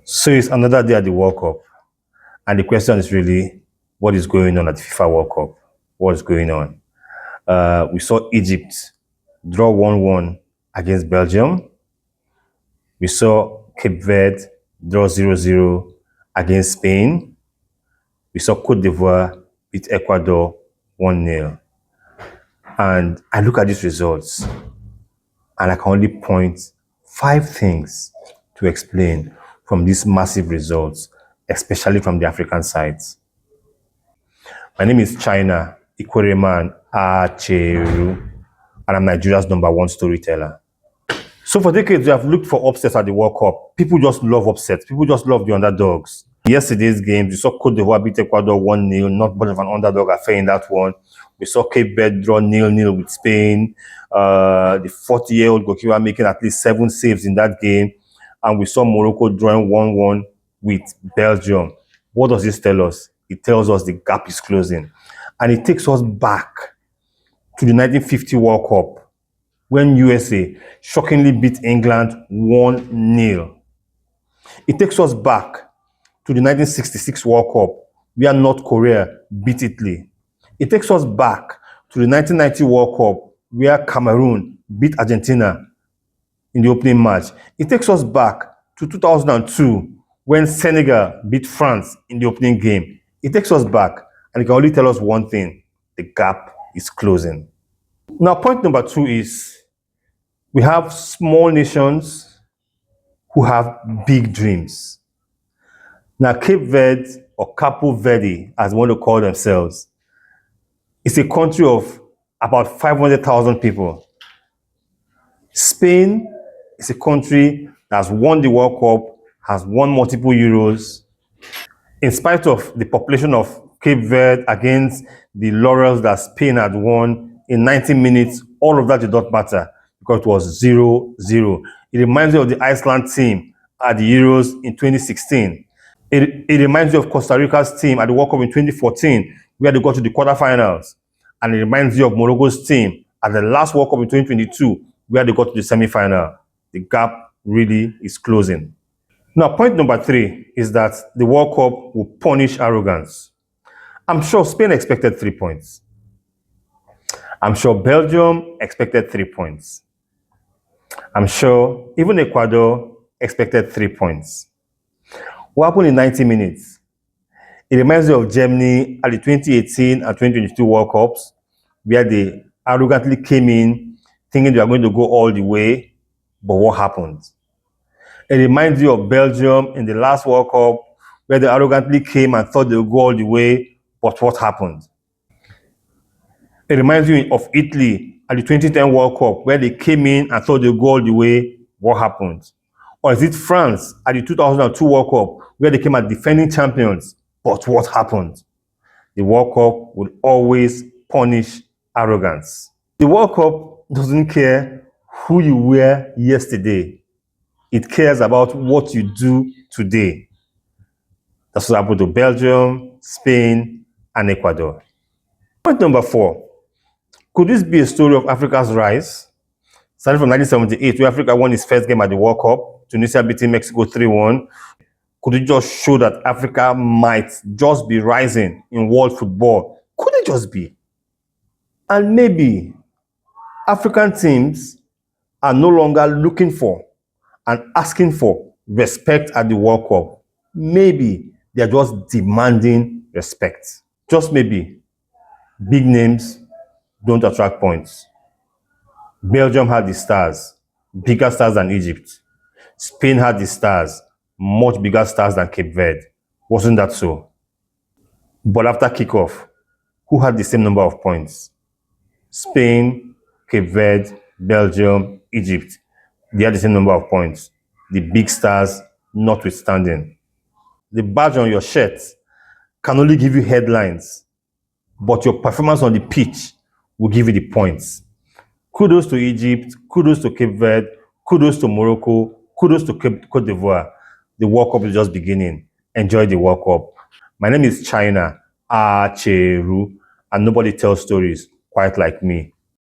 So it's another day at the World Cup. And the question is really, what is going on at the FIFA World Cup? What is going on? We saw Egypt draw 1-1 against Belgium. We saw Cape Verde draw 0-0 against Spain. We saw Cote d'Ivoire beat Ecuador 1-0. And I look at these results and I can only point 5 things to explain from these massive results, especially from the African sides. My name is China Ikwereman Acheru, and I'm Nigeria's #1 storyteller. So for decades, we have looked for upsets at the World Cup. People just love upsets. People just love the underdogs. Yesterday's games, we saw Cote d'Ivoire beat Ecuador 1-0, not much of an underdog affair in that one. We saw Cape Verde draw 0-0 with Spain. The 40-year-old goalkeeper making at least 7 saves in that game. And we saw Morocco drawing 1-1 with Belgium. What does this tell us? It tells us the gap is closing. And it takes us back to the 1950 World Cup, when USA shockingly beat England 1-0. It takes us back to the 1966 World Cup, where North Korea beat Italy. It takes us back to the 1990 World Cup, where Cameroon beat Argentina in the opening match. It takes us back to 2002, when Senegal beat France in the opening game. It takes us back, and it can only tell us one thing: the gap is closing. Now, point number 2 is, we have small nations who have big dreams. Now, Cape Verde, or Cape Verde, as they want to call themselves, is a country of about 500,000 people. Spain is a country that has won the World Cup, has won multiple Euros. In spite of the population of Cape Verde against the laurels that Spain had won in 90 minutes, all of that did not matter because it was 0-0. It reminds me of the Iceland team at the Euros in 2016. It reminds me of Costa Rica's team at the World Cup in 2014, where they got to the quarterfinals. And it reminds me of Morocco's team at the last World Cup in 2022, where they got to the semi-final. The gap really is closing. Now, point number 3 is that the World Cup will punish arrogance. I'm sure Spain expected 3 points. I'm sure Belgium expected 3 points. I'm sure even Ecuador expected 3 points. What happened in 90 minutes? It reminds me of Germany at the 2018 and 2022 World Cups, where they arrogantly came in thinking they were going to go all the way, but what happened? It reminds you of Belgium in the last World Cup, where they arrogantly came and thought they would go all the way, but what happened? It reminds you of Italy at the 2010 World Cup, where they came in and thought they would go all the way, what happened? Or is it France at the 2002 World Cup, where they came as defending champions, but what happened? The World Cup will always punish arrogance. The World Cup doesn't care who you were yesterday. It cares about what you do today. That's what happened to Belgium, Spain, and Ecuador. Point number 4. Could this be a story of Africa's rise? Starting from 1978, where Africa won its first game at the World Cup, Tunisia beating Mexico 3-1. Could it just show that Africa might just be rising in world football? Could it just be? And maybe African teams are no longer looking for and asking for respect at the World Cup. Maybe they're just demanding respect. Just maybe. Big names don't attract points. Belgium had the stars, bigger stars than Egypt. Spain had the stars, much bigger stars than Cape Verde. Wasn't that so? But after kickoff, who had the same number of points? Spain, Cape Verde, Belgium, Egypt. They had the same number of points. The big stars notwithstanding. The badge on your shirt can only give you headlines, but your performance on the pitch will give you the points. Kudos to Egypt, kudos to Cape Verde, kudos to Morocco, kudos to Cote d'Ivoire. The World Cup is just beginning. Enjoy the World Cup. My name is China Acheru, and nobody tells stories quite like me.